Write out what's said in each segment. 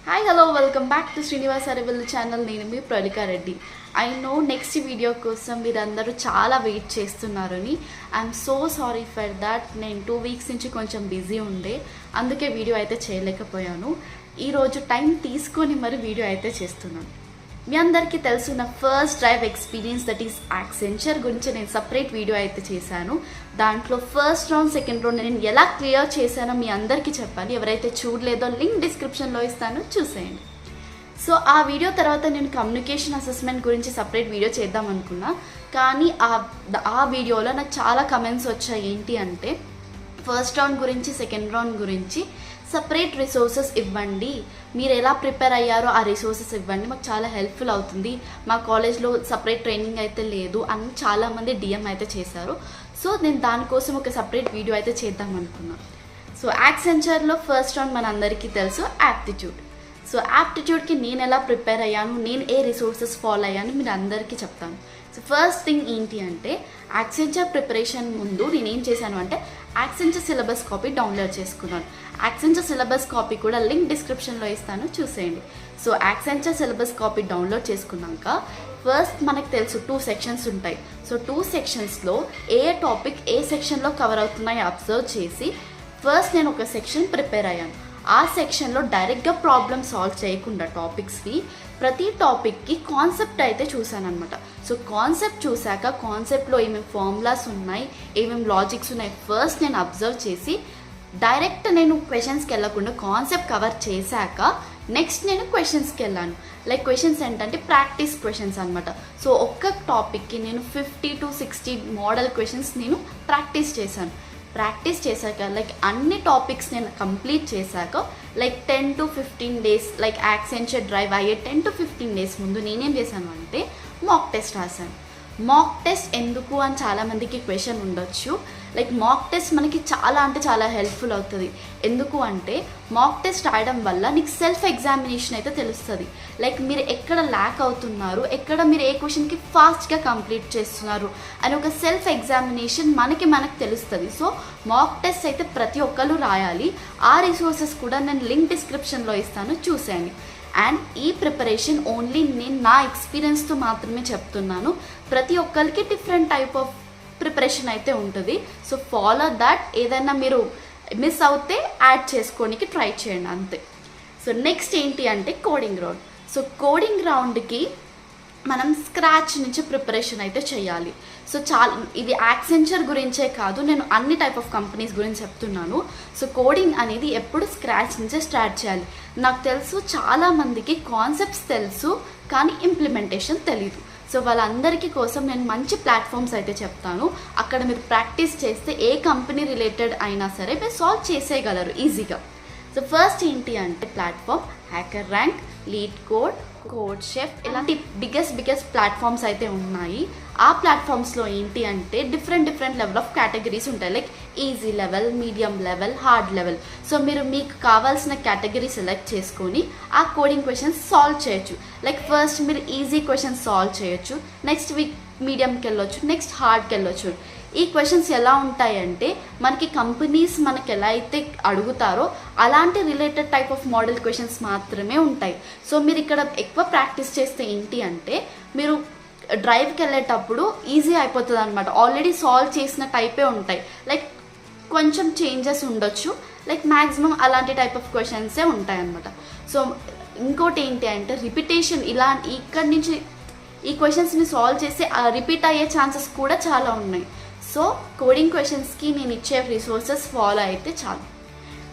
Hi hello welcome back to Srinivas Aravillu channel. నేను మీ Pralika Reddy. I know next video కోసం మీరందరూ చాలా వెయిట్ చేస్తున్నారని. I'm so sorry for that. నేను 2 వీక్స్ నుంచి కొంచెం బిజీ ఉండే, అందుకే వీడియో అయితే చేయలేకపోయాను. ఈరోజు టైం తీసుకొని మరి వీడియో అయితే చేస్తున్నాను. మీ అందరికీ తెలుసు నా first drive experience, that is Accenture గురించి నేను సపరేట్ వీడియో అయితే చేశాను. దాంట్లో ఫస్ట్ రౌండ్ సెకండ్ రౌండ్ నేను ఎలా క్లియర్ చేశానో మీ అందరికీ చెప్పాలి. ఎవరైతే చూడలేదో లింక్ డిస్క్రిప్షన్లో ఇస్తాను, చూసేయండి. సో ఆ వీడియో తర్వాత నేను కమ్యూనికేషన్ అసెస్మెంట్ గురించి సపరేట్ వీడియో చేద్దాం అనుకున్నా, కానీ ఆ వీడియోలో నాకు చాలా కమెంట్స్ వచ్చాయి. ఏంటి అంటే ఫస్ట్ రౌండ్ గురించి సెకండ్ రౌండ్ గురించి సపరేట్ రిసోర్సెస్ ఇవ్వండి, మీరు ఎలా ప్రిపేర్ అయ్యారో ఆ రిసోర్సెస్ ఇవ్వండి, మాకు చాలా హెల్ప్ఫుల్ అవుతుంది, మా కాలేజ్లో సపరేట్ ట్రైనింగ్ అయితే లేదు అని చాలామంది డిఎం అయితే చేశారు. సో నేను దానికోసం ఒక సపరేట్ వీడియో అయితే చేద్దాం అనుకున్నాను. సో యాక్సెంచర్లో ఫస్ట్ రౌండ్ మన అందరికీ తెలుసు యాప్టిట్యూడ్. సో యాప్టిట్యూడ్కి నేను ఎలా ప్రిపేర్ అయ్యాను, నేను ఏ రిసోర్సెస్ ఫాలో అయ్యాను మీరు అందరికీ చెప్తాను. సో ఫస్ట్ థింగ్ ఏంటి అంటే యాక్సెంచర్ ప్రిపరేషన్ ముందు నేను ఏం చేశాను అంటే యాక్సెంచర్ సిలబస్ కాపీ డౌన్లోడ్ చేసుకున్నాను. యాక్సెంచర్ సిలబస్ కాపీ కూడా లింక్ డిస్క్రిప్షన్లో ఇస్తాను, చూసేయండి. So Accenture syllabus copy download చేసుకున్నాక ఫస్ట్ మనకు తెలుసు 2 సెక్షన్స్ ఉంటాయి. సో 2 సెక్షన్స్లో ఏ టాపిక్ ఏ సెక్షన్లో కవర్ అవుతున్నాయో అబ్జర్వ్ చేసి ఫస్ట్ నేను ఒక సెక్షన్ ప్రిపేర్ అయ్యాను. ఆ సెక్షన్లో డైరెక్ట్గా ప్రాబ్లమ్ సాల్వ్ చేయకుండా టాపిక్స్కి ప్రతి టాపిక్కి కాన్సెప్ట్ అయితే చూశాను అనమాట. సో కాన్సెప్ట్ చూశాక కాన్సెప్ట్లో ఏమేమి ఫార్ములాస్ ఉన్నాయి, ఏమేమి లాజిక్స్ ఉన్నాయి ఫస్ట్ నేను అబ్జర్వ్ చేసి డైరెక్ట్ నేను క్వశ్చన్స్కి వెళ్ళకుండా కాన్సెప్ట్ కవర్ చేశాక నెక్స్ట్ నేను క్వశ్చన్స్కి వెళ్ళాను. లైక్ క్వశ్చన్స్ ఏంటంటే ప్రాక్టీస్ క్వశ్చన్స్ అనమాట. సో ఒక్క టాపిక్కి నేను 50 to 60 మోడల్ క్వశ్చన్స్ నేను ప్రాక్టీస్ చేశాక లైక్ అన్ని టాపిక్స్ నేను కంప్లీట్ చేశాక like 10 to 15 days like Accenture drive అయ్యే 10 to 15 డేస్ ముందు నేనేం చేశాను అంటే మాక్ టెస్ట్ రాశాను. మాక్ టెస్ట్ ఎందుకు అని చాలామందికి క్వశ్చన్ ఉండొచ్చు. లైక్ మాక్ టెస్ట్ మనకి చాలా అంటే చాలా హెల్ప్ఫుల్ అవుతుంది. ఎందుకు అంటే మాక్ టెస్ట్ రాయడం వల్ల నీకు సెల్ఫ్ ఎగ్జామినేషన్ అయితే తెలుస్తుంది. లైక్ మీరు ఎక్కడ ల్యాక్ అవుతున్నారు, ఎక్కడ మీరు ఏ క్వశ్చన్కి ఫాస్ట్గా కంప్లీట్ చేస్తున్నారు అని ఒక సెల్ఫ్ ఎగ్జామినేషన్ మనకు తెలుస్తుంది. సో మాక్ టెస్ట్ అయితే ప్రతి ఒక్కరు రాయాలి. ఆ రిసోర్సెస్ కూడా నేను లింక్ డిస్క్రిప్షన్లో ఇస్తాను, చూసేయండి. అండ్ ఈ ప్రిపరేషన్ ఓన్లీ నేను నా ఎక్స్పీరియన్స్తో మాత్రమే చెప్తున్నాను. ప్రతి ఒక్కరికి డిఫరెంట్ టైప్ ఆఫ్ ప్రిపరేషన్ అయితే ఉంటుంది. So follow that. ఏదైనా మీరు మిస్ అవుతే యాడ్ చేసుకోనికి ట్రై చేయండి, అంతే. సో నెక్స్ట్ ఏంటి అంటే కోడింగ్ రౌండ్. సో కోడింగ్ రౌండ్కి మనం స్క్రాచ్ నుంచి ప్రిపరేషన్ అయితే చేయాలి. సో ఇది యాక్సెంచర్ గురించే కాదు, నేను అన్ని టైప్ ఆఫ్ కంపెనీస్ గురించి చెప్తున్నాను. సో కోడింగ్ అనేది ఎప్పుడు స్క్రాచ్ నుంచే స్టార్ట్ చేయాలి. నాకు తెలుసు చాలామందికి కాన్సెప్ట్స్ తెలుసు కానీ ఇంప్లిమెంటేషన్ తెలీదు. సో వాళ్ళందరికీ కోసం నేను మంచి ప్లాట్ఫామ్స్ అయితే చెప్తాను. అక్కడ మీరు ప్రాక్టీస్ చేస్తే ఏ కంపెనీ రిలేటెడ్ అయినా సరే మీరు సాల్వ్ చేసేయగలరు ఈజీగా. సో ఫస్ట్ ఏంటి అంటే platform hacker rank, lead code, code chef ఇలాంటి బిగ్గెస్ట్ ప్లాట్ఫామ్స్ అయితే ఉన్నాయి. ఆ ప్లాట్ఫామ్స్లో ఏంటి అంటే డిఫరెంట్ లెవెల్ ఆఫ్ కేటగిరీస్ ఉంటాయి. Like easy level, medium level, hard level. So మీరు మీకు కావాల్సిన కేటగిరీ సెలెక్ట్ చేసుకొని ఆ కోడింగ్ క్వశ్చన్స్ సాల్వ్ చేయొచ్చు. లైక్ ఫస్ట్ మీరు ఈజీ క్వశ్చన్స్ సాల్వ్ చేయొచ్చు, నెక్స్ట్ వీక్ మీడియంకి వెళ్ళొచ్చు, నెక్స్ట్ హార్డ్కి వెళ్ళొచ్చు. ఈ క్వశ్చన్స్ ఎలా ఉంటాయంటే మనకి కంపెనీస్ మనకి ఎలా అయితే అడుగుతారో అలాంటి related type of model questions మాత్రమే ఉంటాయి. సో మీరు ఇక్కడ ఎక్కువ ప్రాక్టీస్ చేస్తే ఏంటి అంటే మీరు డ్రైవ్కి వెళ్ళేటప్పుడు ఈజీ అయిపోతుంది అనమాట. ఆల్రెడీ సాల్వ్ చేసిన టైపే ఉంటాయి, లైక్ కొంచెం చేంజెస్ ఉండొచ్చు, లైక్ మ్యాక్సిమం అలాంటి టైప్ ఆఫ్ క్వశ్చన్సే ఉంటాయి అనమాట. సో ఇంకోటి ఏంటి అంటే రిపిటేషన్. ఇక్కడి నుంచి ఈ క్వశ్చన్స్ని సాల్వ్ చేసి రిపీట్ అయ్యే ఛాన్సెస్ కూడా చాలా ఉన్నాయి. సో కోడింగ్ క్వశ్చన్స్కి నేను ఇచ్చే రిసోర్సెస్ ఫాలో అయితే చాలు.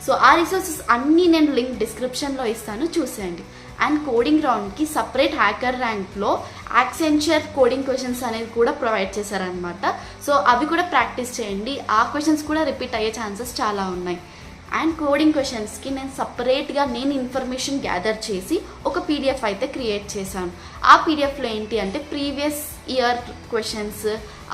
సో ఆ రిసోర్సెస్ అన్నీ నేను లింక్ డిస్క్రిప్షన్లో ఇస్తాను, చూసేయండి. అండ్ కోడింగ్ రౌండ్కి సపరేట్ హ్యాకర్ ర్యాంక్లో యాక్సెంచర్ కోడింగ్ క్వశ్చన్స్ అనేది కూడా ప్రొవైడ్ చేశారనమాట. సో అవి కూడా ప్రాక్టీస్ చేయండి. ఆ క్వశ్చన్స్ కూడా రిపీట్ అయ్యే ఛాన్సెస్ చాలా ఉన్నాయి. అండ్ కోడింగ్ క్వశ్చన్స్కి నేను సపరేట్గా ఇన్ఫర్మేషన్ గ్యాదర్ చేసి ఒక పీడిఎఫ్ అయితే క్రియేట్ చేశాను. ఆ పీడిఎఫ్లో ఏంటి అంటే ప్రీవియస్ ఇయర్ క్వశ్చన్స్,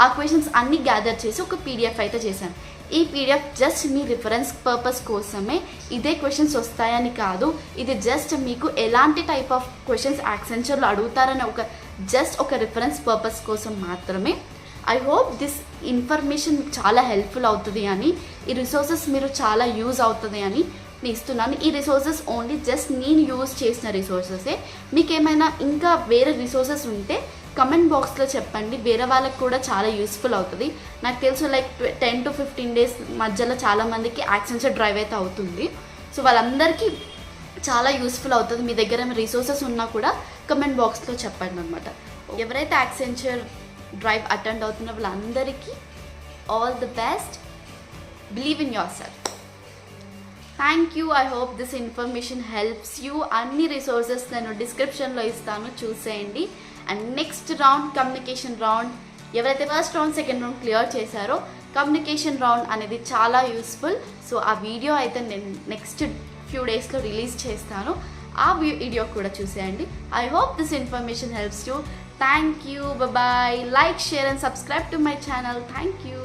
ఆ క్వశ్చన్స్ అన్నీ గ్యాదర్ చేసి ఒక పీడిఎఫ్ అయితే చేశాను. ఈ పీడిఎఫ్ జస్ట్ మీ రిఫరెన్స్ పర్పస్ కోసమే, ఇదే క్వశ్చన్స్ వస్తాయని కాదు. ఇది జస్ట్ మీకు ఎలాంటి టైప్ ఆఫ్ క్వశ్చన్స్ యాక్సెంచర్లో అడుగుతారని ఒక రిఫరెన్స్ పర్పస్ కోసం మాత్రమే. ఐ హోప్ దిస్ ఇన్ఫర్మేషన్ చాలా హెల్ప్ఫుల్ అవుతుంది అని, ఈ రిసోర్సెస్ మీరు చాలా యూజ్ అవుతుంది అని నేను ఇస్తున్నాను. ఈ రిసోర్సెస్ ఓన్లీ జస్ట్ నేను యూజ్ చేసిన రిసోర్సెసే. మీకు ఏమైనా ఇంకా వేరే రిసోర్సెస్ ఉంటే కమెంట్ బాక్స్లో చెప్పండి, వేరే వాళ్ళకి కూడా చాలా యూస్ఫుల్ అవుతుంది. నాకు తెలుసు లైక్ 10 to 15 days మధ్యలో చాలామందికి యాక్సెంచర్ డ్రైవ్ అయితే అవుతుంది. సో వాళ్ళందరికీ చాలా యూస్ఫుల్ అవుతుంది. మీ దగ్గర ఏమైనా రిసోర్సెస్ ఉన్నా కూడా కమెంట్ బాక్స్లో చెప్పండి అనమాట. ఎవరైతే యాక్సెంచర్ డ్రైవ్ అటెండ్ అవుతున్న వాళ్ళందరికీ all the best. Believe in yourself. Thank you. I hope this information helps you. అన్ని రిసోర్సెస్ నేను డిస్క్రిప్షన్లో ఇస్తాను, చూసేయండి. And next round communication round. ఎవరైతే first round second round clear చేశారో కమ్యూనికేషన్ రౌండ్ అనేది చాలా యూస్ఫుల్. సో ఆ వీడియో అయితే నేను నెక్స్ట్ ఫ్యూ డేస్లో రిలీజ్ చేస్తాను. ఆ వీడియో కూడా చూసేయండి. I hope this information helps you. Thank you. Bye. Like, share and subscribe to my channel. Thank you.